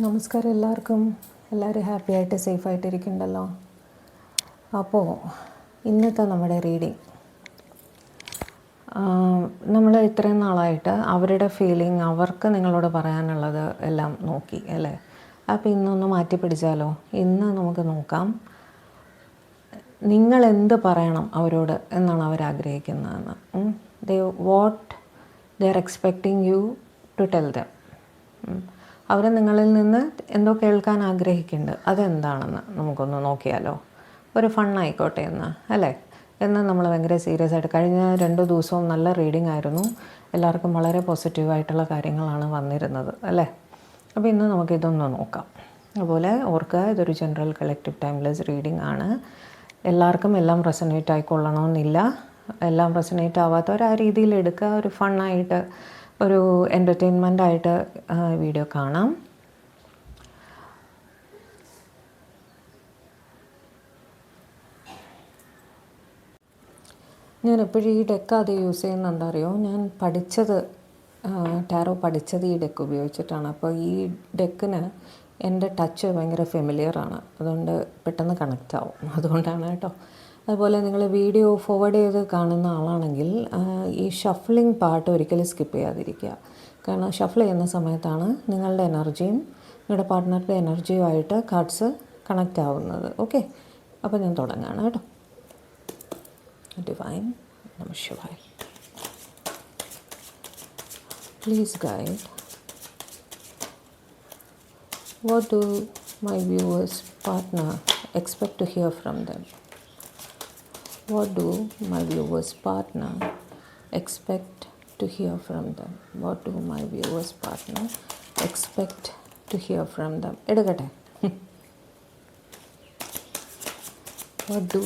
നമസ്കാരം എല്ലാവർക്കും. എല്ലാവരും ഹാപ്പി ആയിട്ട് സേഫായിട്ടിരിക്കുന്നുണ്ടല്ലോ. അപ്പോൾ ഇന്നത്തെ നമ്മുടെ റീഡിങ് നമ്മൾ ഇത്രയും നാളായിട്ട് അവരുടെ ഫീലിംഗ്, അവർക്ക് നിങ്ങളോട് പറയാനുള്ളത് എല്ലാം നോക്കി അല്ലേ. അപ്പോൾ ഇന്നൊന്ന് മാറ്റി പിടിച്ചാലോ. ഇന്ന് നമുക്ക് നോക്കാം നിങ്ങൾ എന്ത് പറയണം അവരോട് എന്നാണ് അവരാഗ്രഹിക്കുന്നതെന്ന്. What they are expecting you to tell them. അവർ നിങ്ങളിൽ നിന്ന് എന്തോ കേൾക്കാൻ ആഗ്രഹിക്കുന്നുണ്ട്, അതെന്താണെന്ന് നമുക്കൊന്ന് നോക്കിയാലോ. ഒരു ഫണ്ണായിക്കോട്ടെ എന്ന് അല്ലേ. എന്ന് നമ്മൾ ഭയങ്കര സീരിയസ് ആയിട്ട് കഴിഞ്ഞ 2 ദിവസവും നല്ല റീഡിംഗ് ആയിരുന്നു. എല്ലാവർക്കും വളരെ പോസിറ്റീവായിട്ടുള്ള കാര്യങ്ങളാണ് വന്നിരുന്നത് അല്ലേ. അപ്പോൾ ഇന്ന് നമുക്കിതൊന്ന് നോക്കാം. അതുപോലെ ഓർക്കുക, ഇതൊരു ജനറൽ കളക്റ്റീവ് ടൈംലെസ് റീഡിംഗ് ആണ്. എല്ലാവർക്കും എല്ലാം റെസൊനേറ്റ് ആയിക്കൊള്ളണമെന്നില്ല. എല്ലാം റെസൊനേറ്റ് ആവാത്തവർ ആ രീതിയിൽ എടുക്കുക. ഒരു ഫണ്ണായിട്ട്, ഒരു എൻ്റർടൈൻമെൻറ്റായിട്ട് വീഡിയോ കാണാം. ഞാൻ എപ്പോഴും ഈ ഡെക്ക് അത് യൂസ് ചെയ്യുന്നുണ്ട് അറിയോ. ഞാൻ ടാരോ പഠിച്ചത് ഈ ഡെക്ക് ഉപയോഗിച്ചിട്ടാണ്. അപ്പോൾ ഈ ഡെക്കിന് എൻ്റെ ടച്ച് ഭയങ്കര ഫെമിലിയറാണ്, അതുകൊണ്ട് പെട്ടെന്ന് കണക്റ്റ് ആവും. അതുകൊണ്ടാണ് കേട്ടോ. അതുപോലെ നിങ്ങൾ വീഡിയോ ഫോർവേഡ് ചെയ്ത് കാണുന്ന ആളാണെങ്കിൽ ഈ ഷഫ്ലിംഗ് പാർട്ട് ഒരിക്കലും സ്കിപ്പ് ചെയ്യാതിരിക്കുക. കാരണം ഷഫിൾ ചെയ്യുന്ന സമയത്താണ് നിങ്ങളുടെ എനർജിയും നിങ്ങളുടെ പാർട്ട്ണറുടെ എനർജിയുമായിട്ട് കാർഡ്സ് കണക്റ്റ് ആവുന്നത്. ഓക്കെ, അപ്പോൾ ഞാൻ തുടങ്ങുകയാണ് കേട്ടോ. Divine Namah Shivaya. Please guide, what do my viewers partner expect to hear from them? What do my viewers partner expect to hear from them? What do my viewers partner expect to hear from them? എടുക്കട്ടെ. What do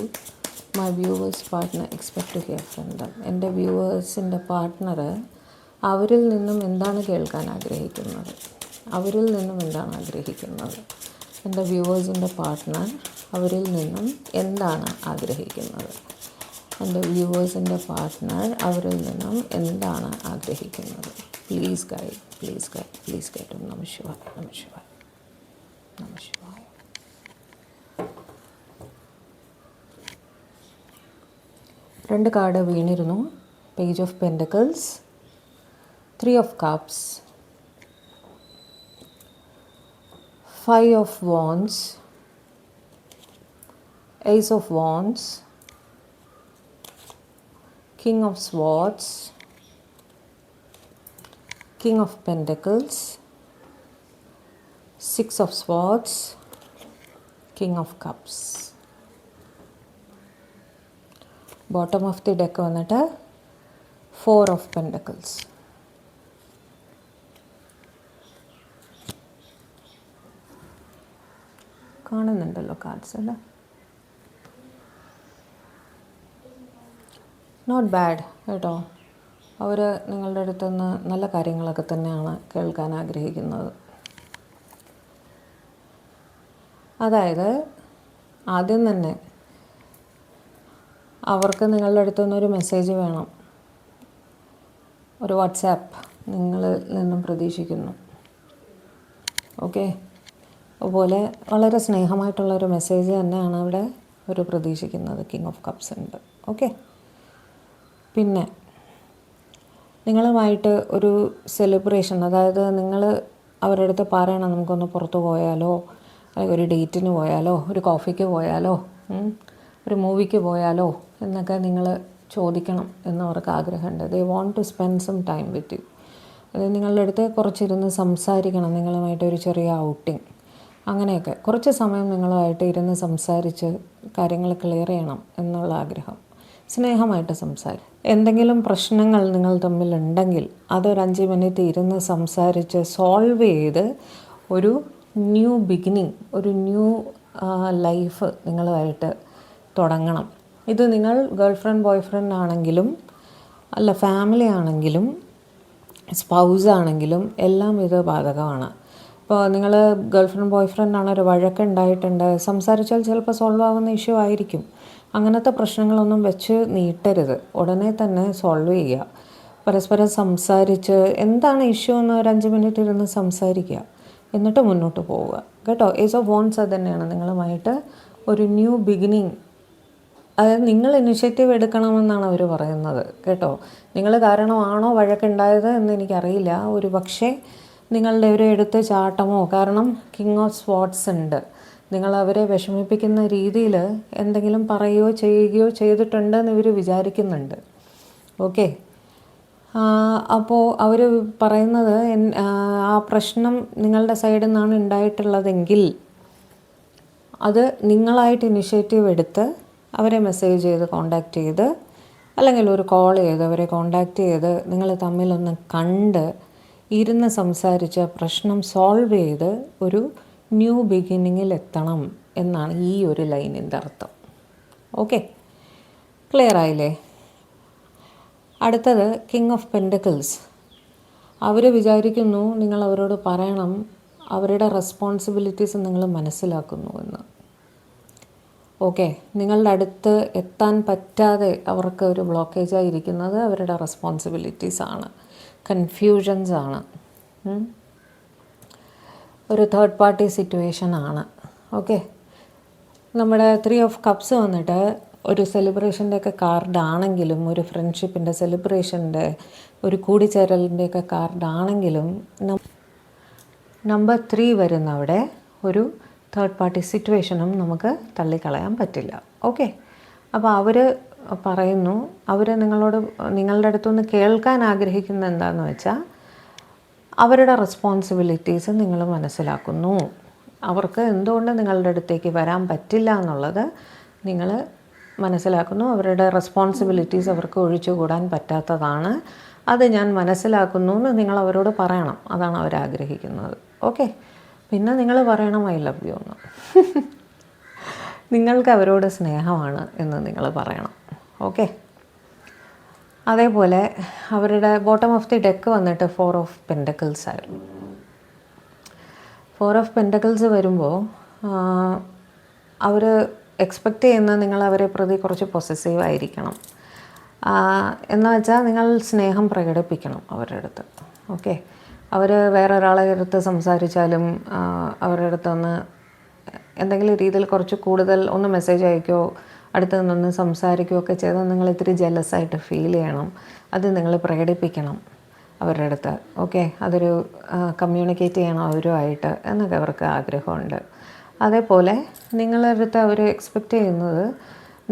my viewers partner expect to hear from them? എൻ്റെ വ്യൂവേഴ്സിൻ്റെ partner അവരിൽ നിന്നും എന്താണ് കേൾക്കാൻ ആഗ്രഹിക്കുന്നത്? അവരിൽ നിന്നും എന്താണ് ആഗ്രഹിക്കുന്നത്? എൻ്റെ വ്യൂവേഴ്സിൻ്റെ പാർട്ട്ണർ അവരിൽ നിന്നും എന്താണ് ആഗ്രഹിക്കുന്നത്? എൻ്റെ വ്യൂവേഴ്സിൻ്റെ പാർട്ട്ണർ അവരിൽ നിന്നും എന്താണ് ആഗ്രഹിക്കുന്നത്? Please guide, please guide, please guide. നമഃശിവായ, നമഃശിവായ, നമഃശിവായ. രണ്ട് കാർഡ് വീണിരുന്നു. Page of pentacles, 3 of cups, 5 of wands, ace of wands, king of swords, king of pentacles, 6 of swords, king of cups. Bottom of the deck വന്നിട്ട് 4 of pentacles. കാണുന്നുണ്ടല്ലോ cards അല്ലേ. Not bad കേട്ടോ. അവർ നിങ്ങളുടെ അടുത്തുനിന്ന് നല്ല കാര്യങ്ങളൊക്കെ തന്നെയാണ് കേൾക്കാൻ ആഗ്രഹിക്കുന്നത്. അതായത് ആദ്യം തന്നെ അവർക്ക് നിങ്ങളുടെ അടുത്തുനിന്നൊരു മെസ്സേജ് വേണം, ഒരു വാട്സാപ്പ് നിങ്ങളിൽ നിന്നും പ്രതീക്ഷിക്കുന്നു. ഓക്കെ, അതുപോലെ വളരെ സ്നേഹമായിട്ടുള്ളൊരു മെസ്സേജ് തന്നെയാണ് അവിടെ ഒരു പ്രതീക്ഷിക്കുന്നത്. കിങ് ഓഫ് കപ്സ് ഉണ്ട്. ഓക്കെ, പിന്നെ നിങ്ങളുമായിട്ട് ഒരു സെലിബ്രേഷൻ, അതായത് നിങ്ങൾ അവരുടെ അടുത്ത് പറയണം, നമുക്കൊന്ന് പുറത്ത് പോയാലോ, അല്ലെങ്കിൽ ഒരു ഡേറ്റിന് പോയാലോ, ഒരു കോഫിക്ക് പോയാലോ, ഒരു മൂവിക്ക് പോയാലോ എന്നൊക്കെ നിങ്ങൾ ചോദിക്കണം എന്നവർക്ക് ആഗ്രഹമുണ്ട്. They want to spend some time with you. അത് നിങ്ങളുടെ അടുത്ത് കുറച്ചിരുന്ന് സംസാരിക്കണം, നിങ്ങളുമായിട്ട് ഒരു ചെറിയ ഔട്ടിങ്, അങ്ങനെയൊക്കെ കുറച്ച് സമയം നിങ്ങളുമായിട്ട് ഇരുന്ന് സംസാരിച്ച് കാര്യങ്ങൾ ക്ലിയർ ചെയ്യണം എന്നുള്ള ആഗ്രഹം. സ്നേഹമായിട്ട് സംസാരിക്കും. എന്തെങ്കിലും പ്രശ്നങ്ങൾ നിങ്ങൾ തമ്മിലുണ്ടെങ്കിൽ അതൊരു 5 മിനിറ്റ് ഇരുന്ന് സംസാരിച്ച് സോൾവ് ചെയ്ത് ഒരു ന്യൂ ബിഗിനിങ്, ഒരു ന്യൂ ലൈഫ് നിങ്ങളുമായിട്ട് തുടങ്ങണം. ഇത് നിങ്ങൾ ഗേൾ ഫ്രണ്ട് ബോയ് ഫ്രണ്ട് ആണെങ്കിലും അല്ല, ഫാമിലി ആണെങ്കിലും സ്പൗസ് ആണെങ്കിലും എല്ലാം ഇത് ബാധകമാണ്. ഇപ്പോൾ നിങ്ങൾ ഗേൾ ഫ്രണ്ട് ബോയ് ഫ്രണ്ട് ആണ്, ഒരു വഴക്കുണ്ടായിട്ടുണ്ട്, സംസാരിച്ചാൽ ചിലപ്പോൾ സോൾവ് ആവുന്ന ഇഷ്യൂ ആയിരിക്കും. അങ്ങനത്തെ പ്രശ്നങ്ങളൊന്നും വെച്ച് നീട്ടരുത്, ഉടനെ തന്നെ സോൾവ് ചെയ്യുക. പരസ്പരം സംസാരിച്ച് എന്താണ് ഇഷ്യൂ എന്ന് ഒരു 5 മിനിറ്റ് ഇരുന്ന് സംസാരിക്കുക. എന്നിട്ട് മുന്നോട്ട് പോവുക കേട്ടോ. ഏസ് ഓഫ് വോൺസ് അത് തന്നെയാണ്, നിങ്ങളുമായിട്ട് ഒരു ന്യൂ ബിഗിനിങ്. അതായത് നിങ്ങൾ ഇനിഷ്യേറ്റീവ് എടുക്കണമെന്നാണ് അവർ പറയുന്നത് കേട്ടോ. നിങ്ങൾ കാരണമാണോ വഴക്കുണ്ടായത് എന്ന് എനിക്കറിയില്ല. ഒരു പക്ഷേ നിങ്ങളുടെ ഒരു എടുത്ത് ചാട്ടമോ, കാരണം കിങ് ഓഫ് സ്വാർഡ്സ് ഉണ്ട്, നിങ്ങൾ അവരെ വിഷമിപ്പിക്കുന്ന രീതിയിൽ എന്തെങ്കിലും പറയുകയോ ചെയ്യുകയോ ചെയ്തിട്ടുണ്ടെന്ന് ഇവർ വിചാരിക്കുന്നുണ്ട്. ഓക്കെ, അപ്പോൾ അവർ പറയുന്നത് ആ പ്രശ്നം നിങ്ങളുടെ സൈഡിൽ നിന്നാണ് ഉണ്ടായിട്ടുള്ളതെങ്കിൽ അത് നിങ്ങളായിട്ട് ഇനിഷ്യേറ്റീവ് എടുത്ത് അവരെ മെസ്സേജ് ചെയ്ത് കോണ്ടാക്റ്റ് ചെയ്ത്, അല്ലെങ്കിൽ ഒരു കോൾ ചെയ്ത് അവരെ കോണ്ടാക്റ്റ് ചെയ്ത് നിങ്ങൾ തമ്മിലൊന്ന് കണ്ട് ഇരുന്ന് സംസാരിച്ച് പ്രശ്നം സോൾവ് ചെയ്ത് ഒരു ന്യൂ ബിഗിനിങ്ങിൽ എത്തണം എന്നാണ് ഈ ഒരു ലൈനിൻ്റെ അർത്ഥം. ഓക്കെ, ക്ലിയർ ആയില്ലേ? അടുത്തത് കിങ് ഓഫ് പെൻറ്റക്കിൾസ്. അവർ വിചാരിക്കുന്നു നിങ്ങൾ അവരോട് പറയണം അവരുടെ റെസ്പോൺസിബിലിറ്റീസ് നിങ്ങൾ മനസ്സിലാക്കുന്നു എന്ന്. ഓക്കെ, നിങ്ങളുടെ അടുത്ത് എത്താൻ പറ്റാതെ അവർക്ക് ഒരു ബ്ലോക്കേജായി ഇരിക്കുന്നത് അവരുടെ റെസ്പോൺസിബിലിറ്റീസാണ്, കൺഫ്യൂഷൻസ് ആണ്, ഒരു തേർഡ് പാർട്ടി സിറ്റുവേഷനാണ്. ഓക്കെ, നമ്മുടെ 3 ഓഫ് കപ്സ് വന്നിട്ട് ഒരു സെലിബ്രേഷൻ്റെയൊക്കെ കാർഡാണെങ്കിലും, ഒരു ഫ്രണ്ട്ഷിപ്പിൻ്റെ സെലിബ്രേഷൻ്റെ ഒരു കൂടിച്ചേരലിൻ്റെയൊക്കെ കാർഡാണെങ്കിലും, നമ്പർ 3 വരുന്നവിടെ ഒരു തേർഡ് പാർട്ടി സിറ്റുവേഷനും നമുക്ക് തള്ളിക്കളയാൻ പറ്റില്ല. ഓക്കെ, അപ്പോൾ അവർ പറയുന്നു, അവർ നിങ്ങളുടെ അടുത്തുനിന്ന് കേൾക്കാൻ ആഗ്രഹിക്കുന്നത് എന്താണെന്ന് വെച്ചാൽ അവരുടെ റെസ്പോൺസിബിലിറ്റീസ് നിങ്ങൾ മനസ്സിലാക്കുന്നു, അവർക്ക് എന്തുകൊണ്ട് നിങ്ങളുടെ അടുത്തേക്ക് വരാൻ പറ്റില്ല എന്നുള്ളത് നിങ്ങൾ മനസ്സിലാക്കുന്നു, അവരുടെ റെസ്പോൺസിബിലിറ്റീസ് അവർക്ക് ഒഴിച്ചുകൂടാൻ പറ്റാത്തതാണ്, അത് ഞാൻ മനസ്സിലാക്കുന്നു എന്ന് നിങ്ങൾ അവരോട് പറയണം. അതാണ് അവർ ആഗ്രഹിക്കുന്നത്. ഓക്കെ, പിന്നെ നിങ്ങൾ പറയണം ഐ ലവ് യു എന്ന്. നിങ്ങൾക്ക് അവരോട് സ്നേഹമാണ് എന്ന് നിങ്ങൾ പറയണം. ഓക്കെ, അതേപോലെ അവരുടെ ബോട്ടം ഓഫ് ദി ഡെക്ക് വന്നിട്ട് 4 ഓഫ് പെൻറ്റക്കിൾസ് ആയിരുന്നു. 4 ഓഫ് പെൻറ്റക്കിൾസ് വരുമ്പോൾ അവർ എക്സ്പെക്റ്റ് ചെയ്യുന്ന നിങ്ങൾ അവരെ പ്രതി കുറച്ച് പൊസസീവ് ആയിരിക്കണം എന്ന് വെച്ചാൽ നിങ്ങൾ സ്നേഹം പ്രകടിപ്പിക്കണം അവരുടെ അടുത്ത്. ഓക്കെ, അവർ വേറെ ഒരാളെ അടുത്ത് സംസാരിച്ചാലും അവരുടെ അടുത്തൊന്ന് എന്തെങ്കിലും രീതിയിൽ കുറച്ച് കൂടുതൽ ഒന്ന് മെസ്സേജ് അയക്കുകയോ അടുത്ത് നിന്നൊന്ന് സംസാരിക്കുകയോ ഒക്കെ ചെയ്താൽ നിങ്ങൾ ഇത്തിരി ജെലസായിട്ട് ഫീൽ ചെയ്യണം, അത് നിങ്ങൾ പ്രകടിപ്പിക്കണം അവരുടെ അടുത്ത്. ഓക്കെ, അതൊരു കമ്മ്യൂണിക്കേറ്റ് ചെയ്യണം അവരുമായിട്ട് എന്നൊക്കെ അവർക്ക് ആഗ്രഹമുണ്ട്. അതേപോലെ നിങ്ങളുടെ അടുത്ത് അവർ എക്സ്പെക്റ്റ് ചെയ്യുന്നത്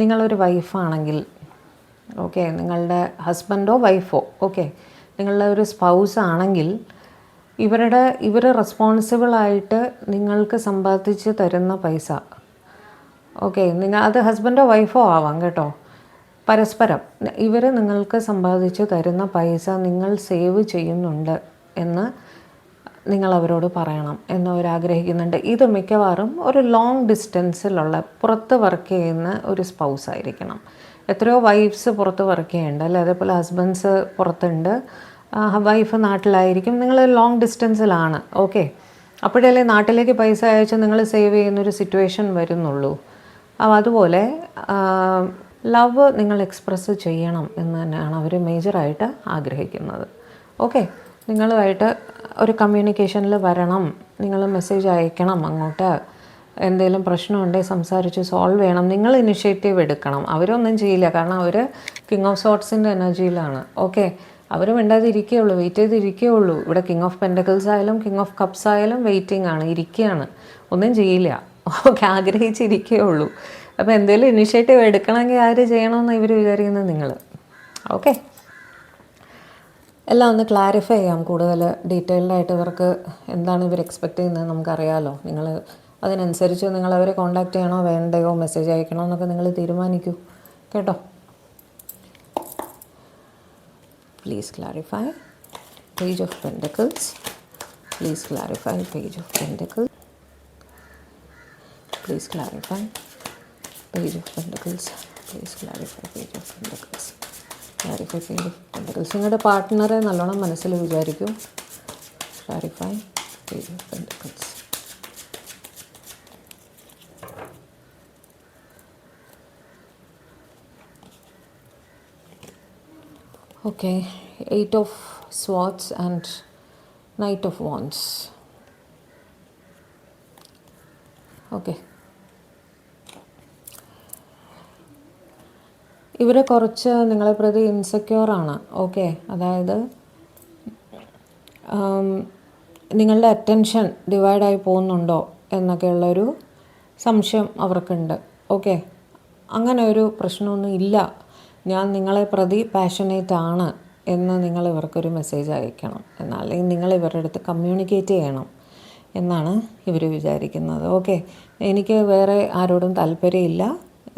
നിങ്ങളൊരു വൈഫാണെങ്കിൽ, ഓക്കെ, നിങ്ങളുടെ ഹസ്ബൻഡോ വൈഫോ, ഓക്കെ, നിങ്ങളുടെ ഒരു സ്പൗസ് ആണെങ്കിൽ ഇവർ റെസ്പോൺസിബിളായിട്ട് നിങ്ങൾക്ക് സമ്പാദിച്ച് തരുന്ന പൈസ, ഓക്കെ, അത് ഹസ്ബൻഡോ വൈഫോ ആവാം കേട്ടോ, പരസ്പരം ഇവർ നിങ്ങൾക്ക് സമ്പാദിച്ച് തരുന്ന പൈസ നിങ്ങൾ സേവ് ചെയ്യുന്നുണ്ട് എന്ന് നിങ്ങൾ അവരോട് പറയണം എന്നവരാഗ്രഹിക്കുന്നുണ്ട്. ഇത് മിക്കവാറും ഒരു ലോങ് ഡിസ്റ്റൻസിലുള്ള പുറത്ത് വർക്ക് ചെയ്യുന്ന ഒരു സ്പൗസ് ആയിരിക്കണം. എത്രയോ വൈഫ്സ് പുറത്ത് വർക്ക് ചെയ്യുന്നുണ്ട് അല്ലേ, അതേപോലെ ഹസ്ബൻഡ്സ് പുറത്തുണ്ട്, വൈഫ് നാട്ടിലായിരിക്കും, നിങ്ങൾ ലോങ് ഡിസ്റ്റൻസിലാണ്. ഓക്കെ, അപ്പോഴല്ലേ നാട്ടിലേക്ക് പൈസ അയച്ച് നിങ്ങൾ സേവ് ചെയ്യുന്നൊരു സിറ്റുവേഷൻ വരുന്നുള്ളൂ. അതുപോലെ ലവ് നിങ്ങൾ എക്സ്പ്രസ് ചെയ്യണം എന്ന് തന്നെയാണ് അവർ മേജറായിട്ട് ആഗ്രഹിക്കുന്നത്. ഓക്കെ, നിങ്ങളുമായിട്ട് ഒരു കമ്മ്യൂണിക്കേഷനിൽ വരണം, നിങ്ങൾ മെസ്സേജ് അയക്കണം അങ്ങോട്ട്, എന്തെങ്കിലും പ്രശ്നമുണ്ടെങ്കിൽ സംസാരിച്ച് സോൾവ് ചെയ്യണം, നിങ്ങൾ ഇനിഷ്യേറ്റീവ് എടുക്കണം. അവരൊന്നും ചെയ്യില്ല, കാരണം അവർ കിങ് ഓഫ് സോർട്സിൻ്റെ എനർജിയിലാണ്. ഓക്കെ, അവർ മിണ്ടാതിരിക്കുകയുള്ളൂ, വെയിറ്റ് ചെയ്തിരിക്കുകയുള്ളൂ. ഇവിടെ കിങ് ഓഫ് പെൻറ്റക്കിൾസ് ആയാലും കിങ് ഓഫ് കപ്സ് ആയാലും വെയിറ്റിംഗ് ആണ്, ഇരിക്കുകയാണ്, ഒന്നും ചെയ്യില്ല. ഓക്കെ, ആഗ്രഹിച്ചിരിക്കുകയുള്ളൂ. അപ്പോൾ എന്തെങ്കിലും ഇനിഷ്യേറ്റീവ് എടുക്കണമെങ്കിൽ ആര് ചെയ്യണമെന്ന് ഇവർ വിചാരിക്കുന്നത് നിങ്ങൾ. ഓക്കെ, എല്ലാം ഒന്ന് ക്ലാരിഫൈ ചെയ്യാം കൂടുതൽ ഡീറ്റെയിൽഡായിട്ട്. ഇവർക്ക് എന്താണ് ഇവർ എക്സ്പെക്റ്റ് ചെയ്യുന്നത് നമുക്കറിയാമല്ലോ. നിങ്ങൾ അതിനനുസരിച്ച് നിങ്ങൾ അവരെ കോൺടാക്റ്റ് ചെയ്യണോ വേണ്ടയോ, മെസ്സേജ് അയക്കണോ എന്നൊക്കെ നിങ്ങൾ തീരുമാനിക്കൂ കേട്ടോ. Please clarify page of pentacles, please clarify page of pentacles, please clarify page of pentacles, please clarify page of pentacles, clarify page of pentacles. നിങ്ങളുടെ പാർട്ട്ണറെ നല്ലോണം മനസ്സിൽ വിചാരിക്കൂ. Clarify page of pentacles. Okay, 8 of swords and Knight of Wands. Okay, ഇവർ കുറച്ച് നിങ്ങളെ പ്രതി ഇൻസെക്യൂറാണ്. Okay, അതായത് നിങ്ങളുടെ അറ്റൻഷൻ ഡിവൈഡായി പോകുന്നുണ്ടോ എന്നൊക്കെയുള്ളൊരു സംശയം അവർക്കുണ്ട്. ഓക്കെ, അങ്ങനെ ഒരു പ്രശ്നമൊന്നും ഇല്ല, ഞാൻ നിങ്ങളെ പ്രതി പാഷനേറ്റ് ആണ് എന്ന് നിങ്ങൾ ഇവർക്കൊരു മെസ്സേജ് അയക്കണം, അല്ലെങ്കിൽ നിങ്ങൾ ഇവരുടെ അടുത്ത് കമ്മ്യൂണിക്കേറ്റ് ചെയ്യണം എന്നാണ് ഇവർ വിചാരിക്കുന്നത്. ഓക്കെ, എനിക്ക് വേറെ ആരോടും താല്പര്യമില്ല,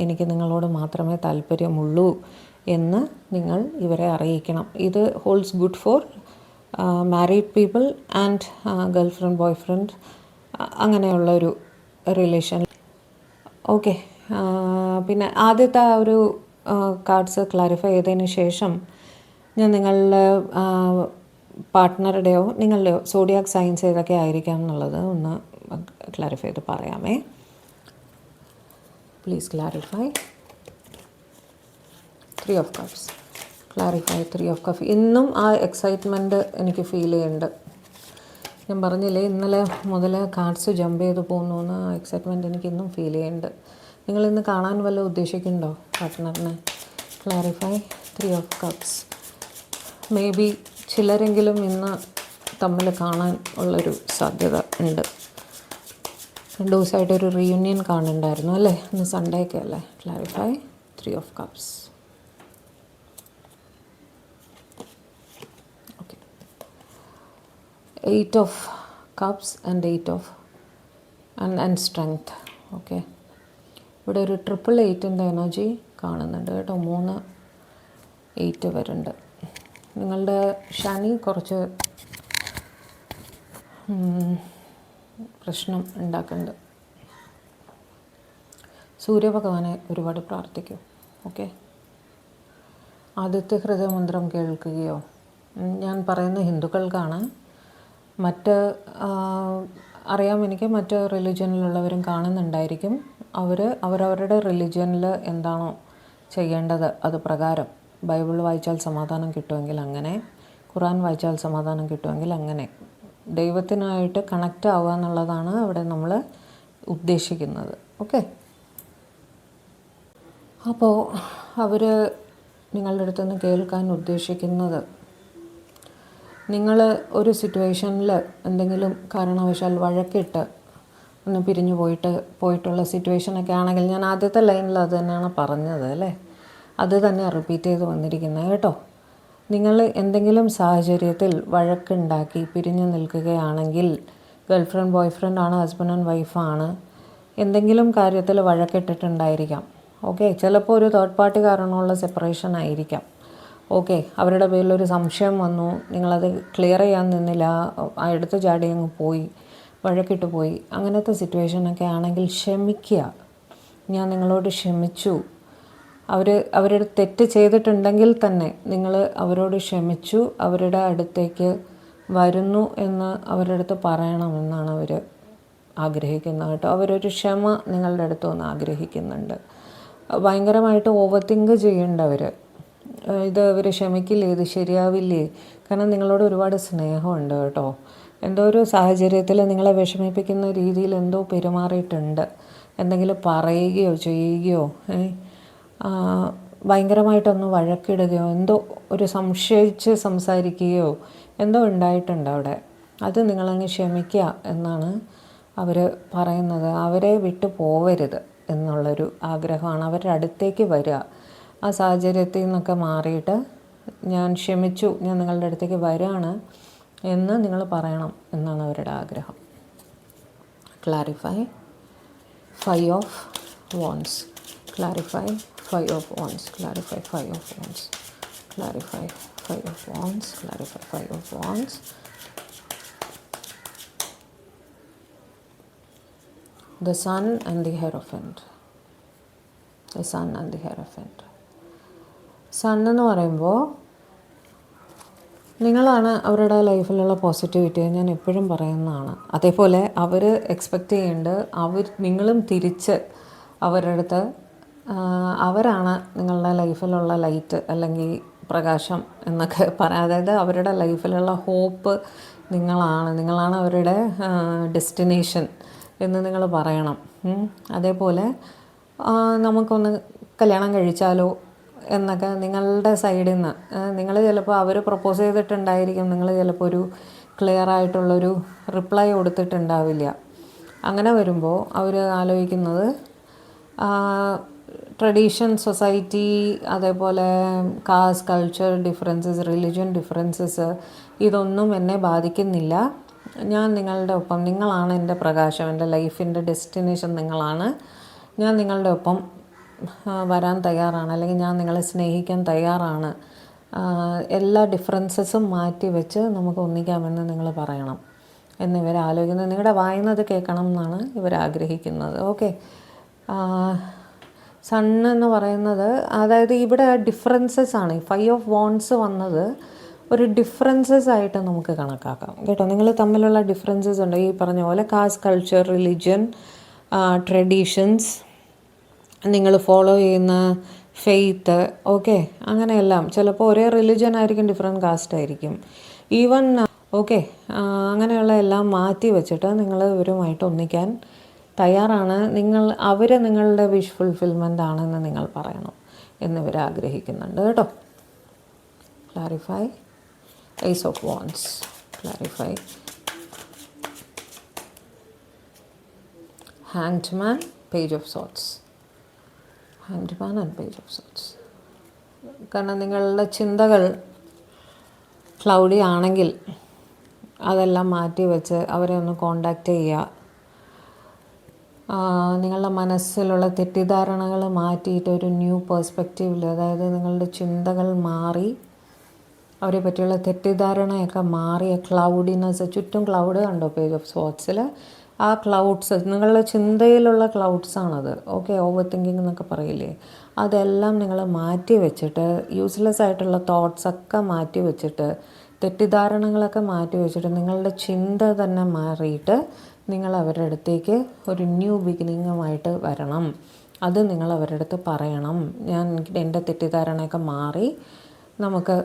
എനിക്ക് നിങ്ങളോട് മാത്രമേ താല്പര്യമുള്ളൂ എന്ന് നിങ്ങൾ ഇവരെ അറിയിക്കണം. ഇത് holds good for married people and girl friend boy friend അങ്ങനെയുള്ളൊരു റിലേഷൻ. ഓക്കെ, പിന്നെ ആദ്യത്തെ ആ ഒരു കാർഡ്സ് ക്ലാരിഫൈ ചെയ്തതിന് ശേഷം ഞാൻ നിങ്ങളുടെ പാർട്ട്ണറുടെയോ നിങ്ങളുടെയോ സോഡിയാക് സൈൻസ് ഏതൊക്കെ ആയിരിക്കാം എന്നുള്ളത് ഒന്ന് ക്ലാരിഫൈ ചെയ്ത് പറയാമേ. Please clarify. 3 of cups, clarify 3 of cup. ഇന്നും ആ എക്സൈറ്റ്മെൻറ്റ് എനിക്ക് ഫീൽ ചെയ്യുന്നുണ്ട്. ഞാൻ പറഞ്ഞില്ലേ ഇന്നലെ മുതൽ കാർഡ്സ് ജമ്പ് ചെയ്ത് പോകുന്നു എന്ന്, ആ എക്സൈറ്റ്മെൻറ്റ് എനിക്ക് ഇന്നും ഫീൽ ചെയ്യുന്നുണ്ട്. നിങ്ങളിന്ന് കാണാൻ വല്ല ഉദ്ദേശിക്കുന്നുണ്ടോ പാർട്ട്ണറിനെ? Clarify 3 of cups. Maybe ചിലരെങ്കിലും ഇന്ന് തമ്മിൽ കാണാൻ ഉള്ളൊരു സാധ്യത ഉണ്ട്. 2 ദിവസമായിട്ടൊരു റീയൂണിയൻ കാണുന്നുണ്ടായിരുന്നു അല്ലേ, ഇന്ന് സൺഡേ ഒക്കെ അല്ലേ. Clarify 3 of cups. Okay, 8 of cups and 8 of and strength. Okay, ഇവിടെ ഒരു 888 എനർജി കാണുന്നുണ്ട് കേട്ടോ. 3 8 വരുന്നുണ്ട്. നിങ്ങളുടെ ശനി കുറച്ച് പ്രശ്നം ഉണ്ടാക്കുന്നുണ്ട്. സൂര്യഭഗവാനെ ഒരുപാട് പ്രാർത്ഥിക്കും. ഓക്കെ, ആദ്യത്തെ ഹൃദയമന്ത്രം കേൾക്കുകയോ, ഞാൻ പറയുന്ന ഹിന്ദുക്കൾക്കാണ്. മറ്റ് അറിയാം, എനിക്ക് മറ്റ് റിലിജനിലുള്ളവരും കാണുന്നുണ്ടായിരിക്കും. അവരവരുടെ റിലിജനിൽ എന്താണോ ചെയ്യേണ്ടത് അത് പ്രകാരം, ബൈബിൾ വായിച്ചാൽ സമാധാനം കിട്ടുമെങ്കിൽ അങ്ങനെ, ഖുറാൻ വായിച്ചാൽ സമാധാനം കിട്ടുമെങ്കിൽ അങ്ങനെ, ദൈവത്തിനായിട്ട് കണക്റ്റ് ആവുക എന്നുള്ളതാണ് അവിടെ നമ്മൾ ഉദ്ദേശിക്കുന്നത്. ഓക്കെ, അപ്പോൾ അവർ നിങ്ങളുടെ അടുത്തുനിന്ന് കേൾക്കാൻ ഉദ്ദേശിക്കുന്നത്, നിങ്ങൾ ഒരു സിറ്റുവേഷനിൽ എന്തെങ്കിലും കാരണവശാൽ വഴക്കിട്ട് ഒന്ന് പിരിഞ്ഞു പോയിട്ടുള്ള സിറ്റുവേഷനൊക്കെ ആണെങ്കിൽ, ഞാൻ ആദ്യത്തെ ലൈനിൽ അത് തന്നെയാണ് പറഞ്ഞത് അല്ലേ, അത് തന്നെ റിപ്പീറ്റ് ചെയ്ത് വന്നിരിക്കുന്നത് കേട്ടോ. നിങ്ങൾ എന്തെങ്കിലും സാഹചര്യത്തിൽ വഴക്കുണ്ടാക്കി പിരിഞ്ഞു നിൽക്കുകയാണെങ്കിൽ, ഗേൾ ഫ്രണ്ട് ബോയ് ഫ്രണ്ടാണ്, ഹസ്ബൻഡ് ആൻഡ് വൈഫാണ്, എന്തെങ്കിലും കാര്യത്തിൽ വഴക്കിട്ടിട്ടുണ്ടായിരിക്കാം. ഓക്കെ, ചിലപ്പോൾ ഒരു തേർഡ് പാർട്ടി കാരണമുള്ള സെപ്പറേഷൻ ആയിരിക്കാം. ഓക്കെ, അവരുടെ പേരിലൊരു സംശയം വന്നു, നിങ്ങളത് ക്ലിയർ ചെയ്യാൻ നിന്നില്ല, എടുത്ത് ചാടി അങ്ങ് പോയി, വഴക്കിട്ട് പോയി, അങ്ങനത്തെ സിറ്റുവേഷനൊക്കെ ആണെങ്കിൽ ക്ഷമിക്കുക. ഞാൻ നിങ്ങളോട് ക്ഷമിച്ചു, അവരുടെ തെറ്റ് ചെയ്തിട്ടുണ്ടെങ്കിൽ തന്നെ നിങ്ങൾ അവരോട് ക്ഷമിച്ചു, അവരുടെ അടുത്തേക്ക് വരുന്നു എന്ന് അവരുടെ അടുത്ത് പറയണമെന്നാണ് അവർ ആഗ്രഹിക്കുന്നത് കേട്ടോ. അവരൊരു ക്ഷമ നിങ്ങളുടെ അടുത്ത് വന്ന് ആഗ്രഹിക്കുന്നുണ്ട്. ഭയങ്കരമായിട്ട് ഓവർ തിങ്ക് ചെയ്യേണ്ടവർ, ഇത് അവർ ക്ഷമിക്കില്ലേ, ഇത് ശരിയാവില്ലേ, കാരണം നിങ്ങളോട് ഒരുപാട് സ്നേഹമുണ്ട് കേട്ടോ. എന്തോ ഒരു സാഹചര്യത്തിൽ നിങ്ങളെ വിഷമിപ്പിക്കുന്ന രീതിയിൽ എന്തോ പെരുമാറിയിട്ടുണ്ട്, എന്തെങ്കിലും പറയുകയോ ചെയ്യുകയോ ഭയങ്കരമായിട്ടൊന്ന് വഴക്കിടുകയോ എന്തോ ഒരു സംശയിച്ച് സംസാരിക്കുകയോ എന്തോ ഉണ്ടായിട്ടുണ്ട് അവിടെ. അത് നിങ്ങളങ്ങ് ക്ഷമിക്കുക എന്നാണ് അവർ പറയുന്നത്. അവരെ വിട്ടു പോവരുത് എന്നുള്ളൊരു ആഗ്രഹമാണ്. അവരുടെ അടുത്തേക്ക് വരിക, ആ സാഹചര്യത്തിൽ നിന്നൊക്കെ മാറിയിട്ട് ഞാൻ ക്ഷമിച്ചു, ഞാൻ നിങ്ങളുടെ അടുത്തേക്ക് വരികയാണ് എന്ന് നിങ്ങൾ പറയണം എന്നാണ് അവരുടെ ആഗ്രഹം. Clarify 5 of wands. Clarify 5 of wands. Clarify 5 of wands. Clarify 5 of wands. Clarify 5 of wands. The sun and the hierophant. The sun and the hierophant. Sun എന്ന് പറയുമ്പോൾ നിങ്ങളാണ് അവരുടെ ലൈഫിലുള്ള പോസിറ്റിവിറ്റി, ഞാൻ എപ്പോഴും പറയുന്നതാണ്. അതേപോലെ അവർ എക്സ്പെക്റ്റ് ചെയ്യേണ്ടത് നിങ്ങളും തിരിച്ച് അവരുടെ അടുത്ത് അവരാണ് നിങ്ങളുടെ ലൈഫിലുള്ള ലൈറ്റ് അല്ലെങ്കിൽ പ്രകാശം എന്നൊക്കെ പറയാം. അതായത് അവരുടെ ലൈഫിലുള്ള ഹോപ്പ് നിങ്ങളാണ് അവരുടെ ഡെസ്റ്റിനേഷൻ എന്ന് നിങ്ങൾ പറയണം. അതേപോലെ നമുക്കൊന്ന് കല്യാണം കഴിച്ചാലോ എന്നൊക്കെ നിങ്ങളുടെ സൈഡിൽ നിന്ന് നിങ്ങൾ ചിലപ്പോൾ അവർ പ്രപ്പോസ് ചെയ്തിട്ടുണ്ടായിരിക്കും, നിങ്ങൾ ചിലപ്പോൾ ഒരു ക്ലിയർ ആയിട്ടുള്ളൊരു റിപ്ലൈ കൊടുത്തിട്ടുണ്ടാവില്ല. അങ്ങനെ വരുമ്പോൾ അവർ ആലോചിക്കുന്നത് ട്രഡീഷൻ, സൊസൈറ്റി, അതേപോലെ caste, culture differences, religion differences ഇതൊന്നും എന്നെ ബാധിക്കുന്നില്ല. ഞാൻ നിങ്ങളുടെ ഒപ്പം, നിങ്ങളാണ് എൻ്റെ പ്രകാശം, എൻ്റെ ലൈഫിൻ്റെ ഡെസ്റ്റിനേഷൻ നിങ്ങളാണ്. ഞാൻ നിങ്ങളുടെ ഒപ്പം വരാൻ തയ്യാറാണ്, അല്ലെങ്കിൽ ഞാൻ നിങ്ങളെ സ്നേഹിക്കാൻ തയ്യാറാണ്. എല്ലാ ഡിഫറൻസസും മാറ്റി വെച്ച് നമുക്ക് ഒന്നിക്കാമെന്ന് നിങ്ങൾ പറയണം എന്നിവർ ആലോചിക്കുന്നത്. നിങ്ങളുടെ വായനത് കേൾക്കണം എന്നാണ് ഇവർ ആഗ്രഹിക്കുന്നത്. ഓക്കെ. സൺ എന്ന് പറയുന്നത്, അതായത് ഇവിടെ ഡിഫറൻസസ് ആണ്. 5 ഓഫ് വാണ്ട്സ് വന്നത് ഒരു ഡിഫറൻസസ് ആയിട്ട് നമുക്ക് കണക്കാക്കാം കേട്ടോ. നിങ്ങൾ തമ്മിലുള്ള ഡിഫറൻസസ് ഉണ്ട്, ഈ പറഞ്ഞ പോലെ കാസ്റ്റ്, കൾച്ചർ, റിലിജിയൻ, ട്രഡീഷൻസ്, നിങ്ങൾ ഫോളോ ചെയ്യുന്ന ഫെയ്ത്ത്, ഓക്കെ, അങ്ങനെയെല്ലാം. ചിലപ്പോൾ ഒരേ റിലിജിയൻ ആയിരിക്കും, ഡിഫറെൻറ്റ് കാസ്റ്റ് ആയിരിക്കും, ഈവൻ ഓക്കെ. അങ്ങനെയുള്ള എല്ലാം മാറ്റി വെച്ചിട്ട് നിങ്ങൾ ഇവരുമായിട്ട് ഒന്നിക്കാൻ തയ്യാറാണ്. അവർ നിങ്ങളുടെ വിഷ് ഫുൾഫിൽമെൻ്റ് ആണെന്ന് നിങ്ങൾ പറയണം എന്നിവർ ആഗ്രഹിക്കുന്നുണ്ട് കേട്ടോ. Clarify. Ace of Wands. Clarify. Hanged Man, Page of Swords. Hanged Man and Page of Swords. കാരണം നിങ്ങളുടെ ചിന്തകൾ ക്ലൗഡി ആണെങ്കിൽ അതെല്ലാം മാറ്റി വെച്ച് അവരെ ഒന്ന് കോണ്ടാക്റ്റ് ചെയ്യുക. നിങ്ങളുടെ മനസ്സിലുള്ള തെറ്റിദ്ധാരണകൾ മാറ്റിയിട്ട് ഒരു ന്യൂ പേഴ്സ്പെക്റ്റീവിൽ, അതായത് നിങ്ങളുടെ ചിന്തകൾ മാറി അവരെ പറ്റിയുള്ള തെറ്റിദ്ധാരണയൊക്കെ മാറിയ ക്ലൗഡിനെസ്, ചുറ്റും ക്ലൗഡ് കണ്ടോ പേജ് ഓഫ് സോട്ട്സിൽ? ആ ക്ലൗഡ്സ് നിങ്ങളുടെ ചിന്തയിലുള്ള ക്ലൗഡ്സാണത്. ഓക്കെ, ഓവർ തിങ്കിങ് എന്നൊക്കെ പറയില്ലേ, അതെല്ലാം നിങ്ങൾ മാറ്റി വെച്ചിട്ട്, യൂസ്ലെസ് ആയിട്ടുള്ള തോട്ട്സൊക്കെ മാറ്റി വെച്ചിട്ട്, തെറ്റിദ്ധാരണകളൊക്കെ മാറ്റി വെച്ചിട്ട്, നിങ്ങളുടെ ചിന്ത തന്നെ മാറിയിട്ട് നിങ്ങൾ അവരുടെ അടുത്തേക്ക് ഒരു ന്യൂ ബിഗിനിങ്ങുമായിട്ട് വരണം. അത് നിങ്ങൾ അവരുടെ അടുത്ത് പറയണം. എൻ്റെ തെറ്റിദ്ധാരണയൊക്കെ മാറി നമുക്ക്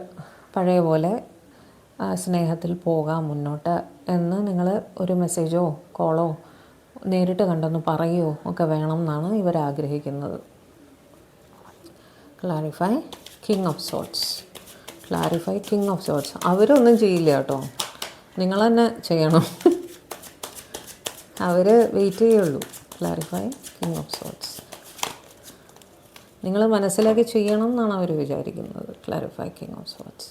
പഴയ പോലെ സ്നേഹത്തിൽ പോകാം മുന്നോട്ട് എന്ന് നിങ്ങൾ ഒരു മെസ്സേജോ കോളോ നേരിട്ട് കണ്ടൊന്ന് പറയുകയോ ഒക്കെ വേണം എന്നാണ് ഇവർ ആഗ്രഹിക്കുന്നത്. Clarify. King of sorts. Clarify king of sorts. അവരൊന്നും ചെയ്യില്ല കേട്ടോ, നിങ്ങൾ തന്നെ ചെയ്യണം. അവർ വെയിറ്റ് ചെയ്യുള്ളൂ. Clarify king of sorts. നിങ്ങൾ മനസ്സിലാക്കി ചെയ്യണം എന്നാണ് അവർ വിചാരിക്കുന്നത്. Clarify king of sorts.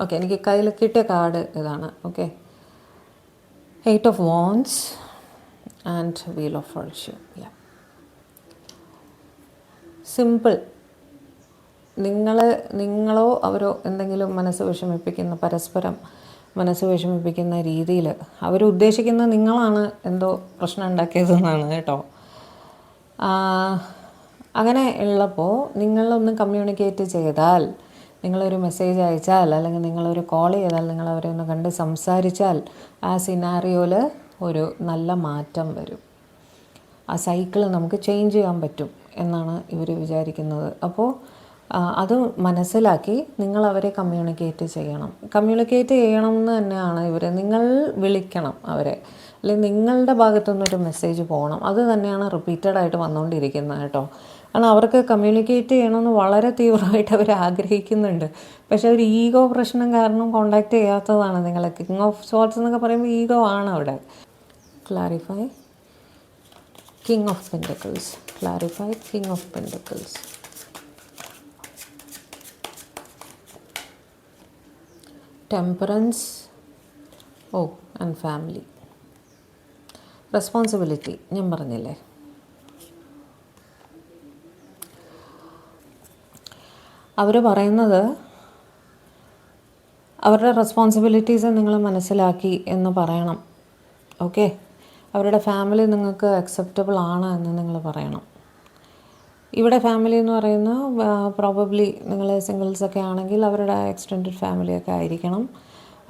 Okay, എനിക്ക് കയ്യിൽ കിട്ടിയ കാർഡ് ഇതാണ്. Okay, 8 of wants and wheel of Fortune. Simple. നിങ്ങളോ അവരോ എന്തെങ്കിലും മനസ്സ് വിഷമിപ്പിക്കുന്ന, പരസ്പരം മനസ്സ് വിഷമിപ്പിക്കുന്ന രീതിയിൽ അവരുദ്ദേശിക്കുന്ന നിങ്ങളാണ് എന്തോ പ്രശ്നം ഉണ്ടാക്കിയതെന്നാണ് കേട്ടോ. അങ്ങനെ ഉള്ളപ്പോൾ നിങ്ങളൊന്ന് കമ്മ്യൂണിക്കേറ്റ് ചെയ്താൽ, നിങ്ങളൊരു മെസ്സേജ് അയച്ചാൽ, അല്ലെങ്കിൽ നിങ്ങളൊരു കോൾ ചെയ്താൽ, നിങ്ങൾ അവരെ ഒന്ന് കണ്ട് സംസാരിച്ചാൽ ആ സിനാറിയോയിൽ ഒരു നല്ല മാറ്റം വരും. ആ സൈക്കിൾ നമുക്ക് ചേഞ്ച് ചെയ്യാൻ പറ്റും എന്നാണ് ഇവർ വിചാരിക്കുന്നത്. അപ്പോൾ അത് മനസ്സിലാക്കി നിങ്ങൾ അവരെ കമ്മ്യൂണിക്കേറ്റ് ചെയ്യണം. കമ്മ്യൂണിക്കേറ്റ് ചെയ്യണം എന്ന് തന്നെയാണ് നിങ്ങൾ വിളിക്കണം അവരെ, അല്ലെങ്കിൽ നിങ്ങളുടെ ഭാഗത്തുനിന്നൊരു മെസ്സേജ് പോകണം. അത് തന്നെയാണ് റിപ്പീറ്റഡായിട്ട് വന്നുകൊണ്ടിരിക്കുന്നത് കേട്ടോ. കാരണം അവർക്ക് കമ്മ്യൂണിക്കേറ്റ് ചെയ്യണമെന്ന് വളരെ തീവ്രമായിട്ട് അവർ ആഗ്രഹിക്കുന്നുണ്ട്. പക്ഷേ ഒരു ഈഗോ പ്രശ്നം കാരണം കോണ്ടാക്റ്റ് ചെയ്യാത്തതാണ്. നിങ്ങൾ കിങ് ഓഫ് സോർട്സ് എന്നൊക്കെ പറയുമ്പോൾ ഈഗോ ആണ് അവിടെ. Clarify king of pentacles. Clarify king of pentacles. Temperance. And family. Responsibility ഞാൻ പറഞ്ഞില്ലേ. അവർ പറയുന്നത് അവരുടെ റെസ്പോൺസിബിലിറ്റീസ് നിങ്ങൾ മനസ്സിലാക്കി എന്ന് പറയണം. ഓക്കെ, അവരുടെ ഫാമിലി നിങ്ങൾക്ക് അക്സെപ്റ്റബിൾ ആണ് എന്ന് നിങ്ങൾ പറയണം. ഇവിടെ ഫാമിലി എന്ന് പറയുന്ന പ്രോബബ്ലി നിങ്ങൾ സിംഗിൾസൊക്കെ ആണെങ്കിൽ അവരുടെ എക്സ്റ്റെൻഡഡ് ഫാമിലിയൊക്കെ ആയിരിക്കണം.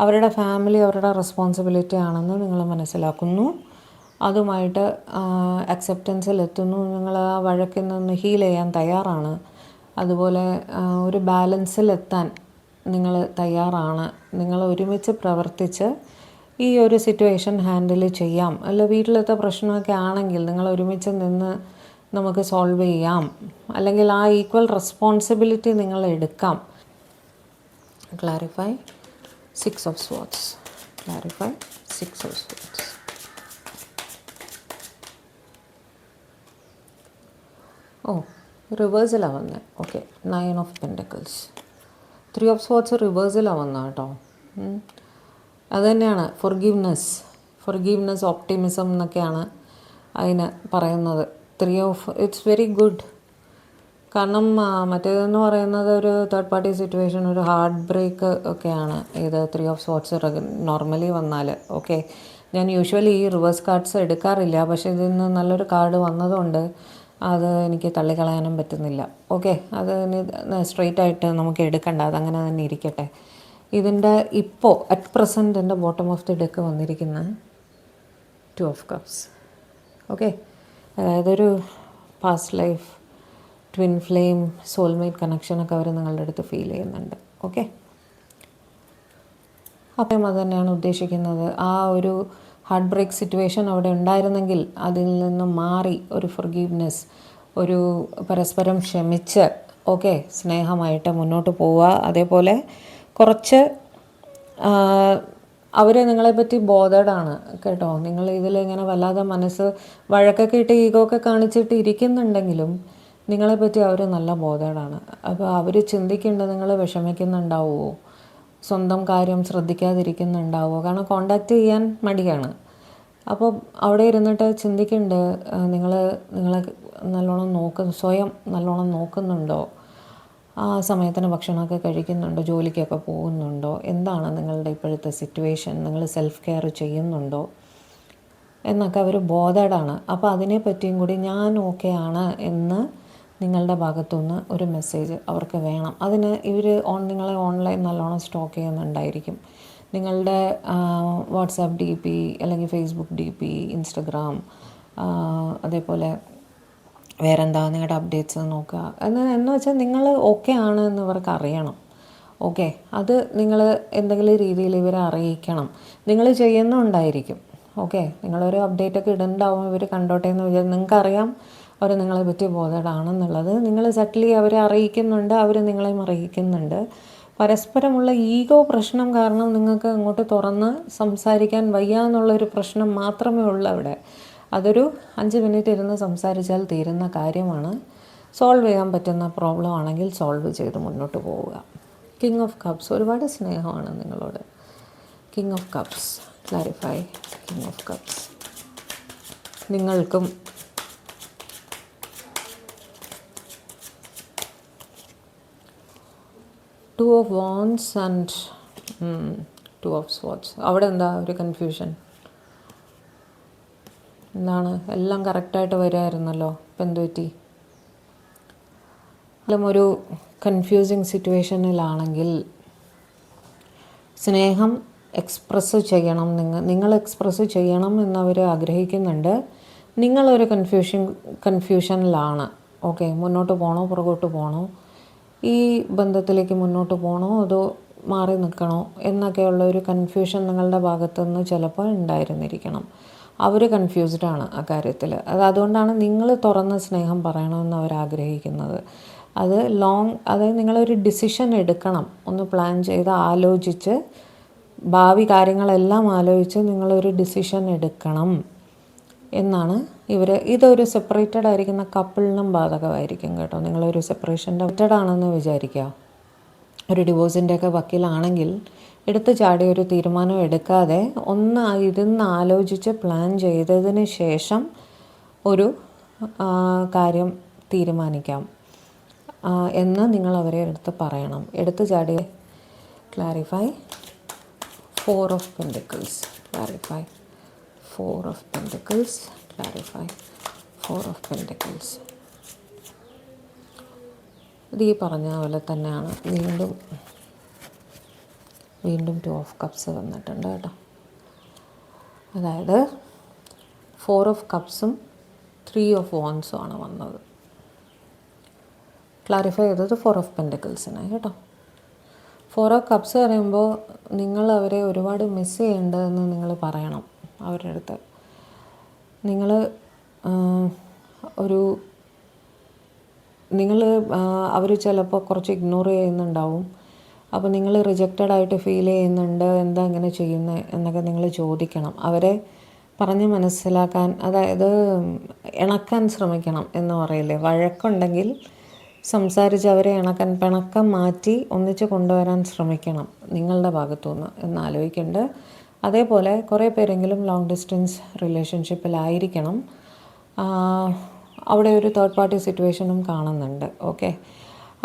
അവരുടെ ഫാമിലി അവരുടെ റെസ്പോൺസിബിലിറ്റി ആണെന്ന് നിങ്ങൾ മനസ്സിലാക്കുന്നു. അതുമായിട്ട് അക്സെപ്റ്റൻസിലെത്തുന്നു. നിങ്ങൾ ആ വഴക്കിൽ നിന്ന് ഹീൽ ചെയ്യാൻ തയ്യാറാണ്. അതുപോലെ ഒരു ബാലൻസിലെത്താൻ നിങ്ങൾ തയ്യാറാണ്. നിങ്ങൾ ഒരുമിച്ച് പ്രവർത്തിച്ച് ഈ ഒരു സിറ്റുവേഷൻ ഹാൻഡിൽ ചെയ്യാം. അല്ല വീട്ടിലത്തെ പ്രശ്നമൊക്കെ ആണെങ്കിൽ നിങ്ങൾ ഒരുമിച്ച് നിന്ന് നമുക്ക് സോൾവ് ചെയ്യാം, അല്ലെങ്കിൽ ആ ഈക്വൽ റെസ്പോൺസിബിലിറ്റി നിങ്ങൾ എടുക്കാം. Clarify 6 of swords. Clarify 6 of swords. റിവേഴ്സിലാണ് വന്നത്. Okay, 9 of pentacles. 3 of swords റിവേഴ്സിലാണ് വന്നത് കേട്ടോ. അത് തന്നെയാണ് ഫൊർഗീവ്നെസ് ഓപ്റ്റിമിസം എന്നൊക്കെയാണ് അതിന് പറയുന്നത്. 3 of ഇറ്റ്സ് വെരി ഗുഡ്. കാരണം മറ്റേതെന്ന് പറയുന്നത് ഒരു തേർഡ് പാർട്ടി സിറ്റുവേഷൻ, ഒരു ഹാർട്ട് ബ്രേക്ക് ഒക്കെയാണ് ഇത് 3 of swords നോർമലി വന്നാൽ. ഓക്കെ, ഞാൻ യൂഷ്വലി ഈ റിവേഴ്സ് കാർഡ്സ് എടുക്കാറില്ല, പക്ഷേ ഇതിൽ നിന്ന് നല്ലൊരു കാർഡ് വന്നതുകൊണ്ട് അത് എനിക്ക് തള്ളിക്കളയാനും പറ്റുന്നില്ല. ഓക്കെ, അത് സ്ട്രെയിറ്റ് ആയിട്ട് നമുക്ക് എടുക്കണ്ട, അതങ്ങനെ തന്നെ ഇരിക്കട്ടെ. ഇതിൻ്റെ ഇപ്പോൾ അറ്റ് പ്രസൻറ്റ് എൻ്റെ ബോട്ടം ഓഫ് ദി ഡെക്ക് വന്നിരിക്കുന്ന 2 of cups. ഓക്കെ, അതായത് ഒരു past life, twin flame, soulmate കണക്ഷനൊക്കെ അവർ നിങ്ങളുടെ അടുത്ത് ഫീൽ ചെയ്യുന്നുണ്ട്. ഓക്കെ, അപ്പം അത് തന്നെയാണ് ഉദ്ദേശിക്കുന്നത്. ആ ഒരു ഹാർട്ട് ബ്രേക്ക് സിറ്റുവേഷൻ അവിടെ ഉണ്ടായിരുന്നെങ്കിൽ അതിൽ നിന്ന് മാറി ഒരു ഫൊർഗീവ്നെസ്, ഒരു പരസ്പരം ക്ഷമിച്ച് ഓക്കെ സ്നേഹമായിട്ട് മുന്നോട്ട് പോവുക. അതേപോലെ കുറച്ച് അവർ നിങ്ങളെപ്പറ്റി ബോധേഡാണ് കേട്ടോ. നിങ്ങൾ ഇതിലിങ്ങനെ വല്ലാതെ മനസ്സ് വഴക്കൊക്കെ ഇട്ട് ഈഗോ ഒക്കെ കാണിച്ചിട്ട് ഇരിക്കുന്നുണ്ടെങ്കിലും നിങ്ങളെപ്പറ്റി അവർ നല്ല ബോധേഡാണ്. അപ്പോൾ അവർ ചിന്തിക്കേണ്ടത് നിങ്ങൾ വിഷമിക്കുന്നുണ്ടാവുമോ, സ്വന്തം കാര്യം ശ്രദ്ധിക്കാതിരിക്കുന്നുണ്ടാവുമോ, കാരണം കോണ്ടാക്റ്റ് ചെയ്യാൻ മടിയാണ്. അപ്പോൾ അവിടെ ഇരുന്നിട്ട് ചിന്തിക്കേണ്ടത് നിങ്ങളെ നല്ലോണം സ്വയം നല്ലോണം നോക്കുന്നുണ്ടോ, ആ സമയത്തിന് ഭക്ഷണമൊക്കെ കഴിക്കുന്നുണ്ടോ, ജോലിക്കൊക്കെ പോകുന്നുണ്ടോ, എന്താണ് നിങ്ങളുടെ ഇപ്പോഴത്തെ സിറ്റുവേഷൻ, നിങ്ങൾ സെൽഫ് കെയർ ചെയ്യുന്നുണ്ടോ എന്നൊക്കെ അവർ ബോധേഡാണ്. അപ്പോൾ അതിനെപ്പറ്റിയും കൂടി ഞാൻ ഓക്കെ ആണ് എന്ന് നിങ്ങളുടെ ഭാഗത്തുനിന്ന് ഒരു മെസ്സേജ് അവർക്ക് വേണം. അതിന് ഇവർ നിങ്ങളെ ഓൺലൈൻ നല്ലോണം സ്റ്റോക്ക് ചെയ്യുന്നുണ്ടായിരിക്കും. നിങ്ങളുടെ വാട്സാപ്പ് DP അല്ലെങ്കിൽ ഫേസ്ബുക്ക് DP, ഇൻസ്റ്റഗ്രാം, അതേപോലെ വേറെന്താ നിങ്ങളുടെ അപ്ഡേറ്റ്സ് നോക്കുക എന്ന് വെച്ചാൽ നിങ്ങൾ ഓക്കെ ആണ് എന്ന് ഇവർക്ക് അറിയണം. ഓക്കെ, അത് നിങ്ങൾ എന്തെങ്കിലും രീതിയിൽ ഇവരെ അറിയിക്കണം. നിങ്ങൾ ചെയ്യുന്നുണ്ടായിരിക്കും. ഓക്കെ, നിങ്ങളൊരു അപ്ഡേറ്റൊക്കെ ഇടുന്നുണ്ടാവും, ഇവർ കണ്ടോട്ടെ എന്ന് വിചാരിച്ച് നിങ്ങൾക്കറിയാം അവർ നിങ്ങളെ പറ്റി ബോധേഡാണെന്നുള്ളത്. നിങ്ങൾ സട്ടിലി അവരെ അറിയിക്കുന്നുണ്ട്, അവർ നിങ്ങളെയും അറിയിക്കുന്നുണ്ട്. പരസ്പരമുള്ള ഈഗോ പ്രശ്നം കാരണം നിങ്ങൾക്ക് അങ്ങോട്ട് തുറന്ന് സംസാരിക്കാൻ വയ്യ എന്നുള്ളൊരു പ്രശ്നം മാത്രമേ ഉള്ളൂ അവിടെ. അതൊരു 5 മിനിറ്റ് ഇരുന്ന് സംസാരിച്ചാൽ തീരുന്ന കാര്യമാണ്. സോൾവ് ചെയ്യാൻ പറ്റുന്ന പ്രോബ്ലം ആണെങ്കിൽ സോൾവ് ചെയ്ത് മുന്നോട്ട് പോവുക. കിങ് ഓഫ് കപ്സ് ഒരുപാട് സ്നേഹമാണ് നിങ്ങളോട്. King of cups clarify. King of cups നിങ്ങൾക്കും two of wands and 2 of swords. അവിടെ എന്താ ഒരു കൺഫ്യൂഷൻ? എന്താണ് എല്ലാം കറക്റ്റായിട്ട് വരുമായിരുന്നല്ലോ, ഇപ്പം എന്ത് പറ്റി? എല്ലാം ഒരു കൺഫ്യൂസിങ് സിറ്റുവേഷനിലാണെങ്കിൽ സ്നേഹം എക്സ്പ്രസ് ചെയ്യണം, നിങ്ങൾ എക്സ്പ്രസ് ചെയ്യണം എന്നവർ ആഗ്രഹിക്കുന്നുണ്ട്. നിങ്ങളൊരു കൺഫ്യൂഷനിലാണ്. ഓക്കെ, മുന്നോട്ട് പോകണോ പുറകോട്ട് പോകണോ, ഈ ബന്ധത്തിലേക്ക് മുന്നോട്ട് പോകണോ അതോ മാറി നിൽക്കണോ എന്നൊക്കെയുള്ള ഒരു കൺഫ്യൂഷൻ നിങ്ങളുടെ ഭാഗത്തുനിന്ന് ചിലപ്പോൾ ഉണ്ടായിരുന്നിരിക്കണം. അവർ കൺഫ്യൂസ്ഡാണ് ആ കാര്യത്തിൽ. അതുകൊണ്ടാണ് നിങ്ങൾ തുറന്ന സ്നേഹം പറയണമെന്ന് അവർ ആഗ്രഹിക്കുന്നത്. അതായത് നിങ്ങളൊരു ഡിസിഷൻ എടുക്കണം, ഒന്ന് പ്ലാൻ ചെയ്ത് ആലോചിച്ച് ഭാവി കാര്യങ്ങളെല്ലാം ആലോചിച്ച് നിങ്ങളൊരു ഡിസിഷൻ എടുക്കണം എന്നാണ് ഇതൊരു സെപ്പറേറ്റഡ് ആയിരിക്കുന്ന കപ്പിളിനും ബാധകമായിരിക്കും കേട്ടോ. നിങ്ങളൊരു സെപ്പറേഷൻ്റെ ആണെന്ന് വിചാരിക്കുക, ഒരു ഡിവോഴ്സിൻ്റെയൊക്കെ വക്കീലാണെങ്കിൽ എടുത്ത് ചാടി ഒരു തീരുമാനം എടുക്കാതെ ഒന്ന് ഇരുന്ന് ആലോചിച്ച് പ്ലാൻ ചെയ്തതിന് ശേഷം ഒരു കാര്യം തീരുമാനിക്കാം എന്ന് നിങ്ങൾ അവരെ എടുത്ത് പറയണം. എടുത്ത് ചാടി clarify 4 of Pentacles. Clarify 4 of Pentacles. Clarify 4 of Pentacles. ഇത് ഈ പറഞ്ഞ പോലെ തന്നെയാണ്. വീണ്ടും 2 of Cups വന്നിട്ടുണ്ട് കേട്ടോ. അതായത് 4 of Cupsഉം 3 of Wandsഉം ആണ് വന്നത്. ക്ലാരിഫൈ ചെയ്തത് 4 of Pentaclesനായി കേട്ടോ. 4 ഓഫ് കപ്സ് പറയുമ്പോൾ നിങ്ങൾ അവരെ ഒരുപാട് മിസ് ചെയ്യേണ്ടതെന്ന് നിങ്ങൾ പറയണം അവരുടെ അടുത്ത്. നിങ്ങൾ ഒരു അവർ ചിലപ്പോൾ കുറച്ച് ഇഗ്നോർ ചെയ്യുന്നുണ്ടാവും. അപ്പോൾ നിങ്ങൾ റിജക്റ്റഡ് ആയിട്ട് ഫീൽ ചെയ്യുന്നുണ്ട്, എന്താ ഇങ്ങനെ ചെയ്യുന്നത് എന്നൊക്കെ നിങ്ങൾ ചോദിക്കണം. അവരെ പറഞ്ഞ് മനസ്സിലാക്കാൻ, അതായത് ഇണക്കാൻ ശ്രമിക്കണം എന്ന് പറയില്ലേ. വഴക്കുണ്ടെങ്കിൽ സംസാരിച്ച് അവരെ പിണക്കം മാറ്റി ഒന്നിച്ച് കൊണ്ടുവരാൻ ശ്രമിക്കണം നിങ്ങളുടെ ഭാഗത്തുനിന്ന് എന്ന് ആലോചിക്കേണ്ടത്. അതേപോലെ കുറേ പേരെങ്കിലും ലോങ് ഡിസ്റ്റൻസ് റിലേഷൻഷിപ്പിലായിരിക്കണം. അവിടെ ഒരു തേർഡ് പാർട്ടി സിറ്റുവേഷനും കാണുന്നുണ്ട്. ഓക്കെ,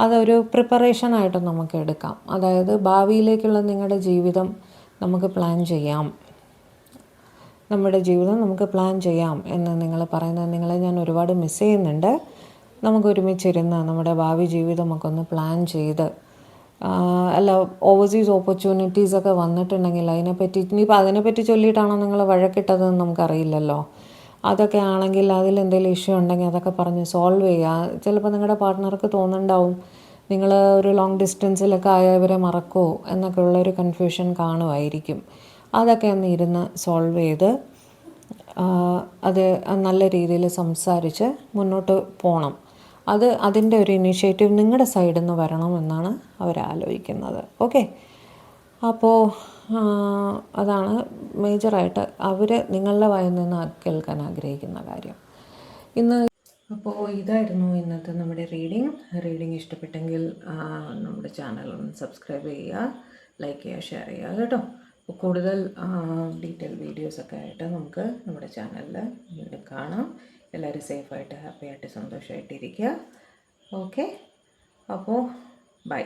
അതൊരു പ്രിപ്പറേഷനായിട്ട് നമുക്ക് എടുക്കാം. അതായത് ഭാവിയിലേക്കുള്ള നിങ്ങളുടെ ജീവിതം നമുക്ക് പ്ലാൻ ചെയ്യാം, നമ്മുടെ ജീവിതം നമുക്ക് പ്ലാൻ ചെയ്യാം എന്ന് നിങ്ങൾ പറയുന്നത്, നിങ്ങളെ ഞാൻ ഒരുപാട് മിസ് ചെയ്യുന്നുണ്ട്, നമുക്ക് ഒരുമിച്ചിരുന്ന് നമ്മുടെ ഭാവി ജീവിതമൊക്കെ ഒന്ന് പ്ലാൻ ചെയ്ത്, അല്ല ഓവർസീസ് ഓപ്പർച്യൂണിറ്റീസൊക്കെ വന്നിട്ടുണ്ടെങ്കിൽ അതിനെപ്പറ്റി ചൊല്ലിയിട്ടാണോ നിങ്ങൾ വഴക്കിട്ടതെന്ന് നമുക്കറിയില്ലല്ലോ. അതൊക്കെ ആണെങ്കിൽ അതിലെന്തെങ്കിലും ഇഷ്യൂ ഉണ്ടെങ്കിൽ അതൊക്കെ പറഞ്ഞ് സോൾവ് ചെയ്യുക. ചിലപ്പോൾ നിങ്ങളുടെ പാർട്ട്ണർക്ക് തോന്നുന്നുണ്ടാവും നിങ്ങൾ ഒരു ലോങ് ഡിസ്റ്റൻസിലൊക്കെ ആയവരെ മറക്കുമോ എന്നൊക്കെ ഉള്ളൊരു കൺഫ്യൂഷൻ കാണുമായിരിക്കും. അതൊക്കെ ഒന്ന് ഇരുന്ന് സോൾവ് ചെയ്ത് അത് നല്ല രീതിയിൽ സംസാരിച്ച് മുന്നോട്ട് പോകണം. അതിൻ്റെ ഒരു ഇനീഷ്യേറ്റീവ് നിങ്ങളുടെ സൈഡിൽ നിന്ന് വരണമെന്നാണ് അവരാലോചിക്കുന്നത്. ഓക്കെ, അപ്പോൾ അതാണ് മേജറായിട്ട് അവർ നിങ്ങളുടെ വായിൽ നിന്ന് കേൾക്കാൻ ആഗ്രഹിക്കുന്ന കാര്യം ഇന്ന്. അപ്പോൾ ഇതായിരുന്നു ഇന്നത്തെ നമ്മുടെ റീഡിങ് ഇഷ്ടപ്പെട്ടെങ്കിൽ നമ്മുടെ ചാനൽ ഒന്ന് സബ്സ്ക്രൈബ് ചെയ്യുക, ലൈക്ക് ചെയ്യുക, ഷെയർ ചെയ്യുക കേട്ടോ. അപ്പോൾ കൂടുതൽ ഡീറ്റെയിൽ വീഡിയോസൊക്കെ ആയിട്ട് നമുക്ക് നമ്മുടെ ചാനലിൽ വീണ്ടും കാണാം. എല്ലാവരും സേഫായിട്ട് ഹാപ്പിയായിട്ട് സന്തോഷമായിട്ടിരിക്കുക. ഓക്കെ, അപ്പോൾ ബൈ.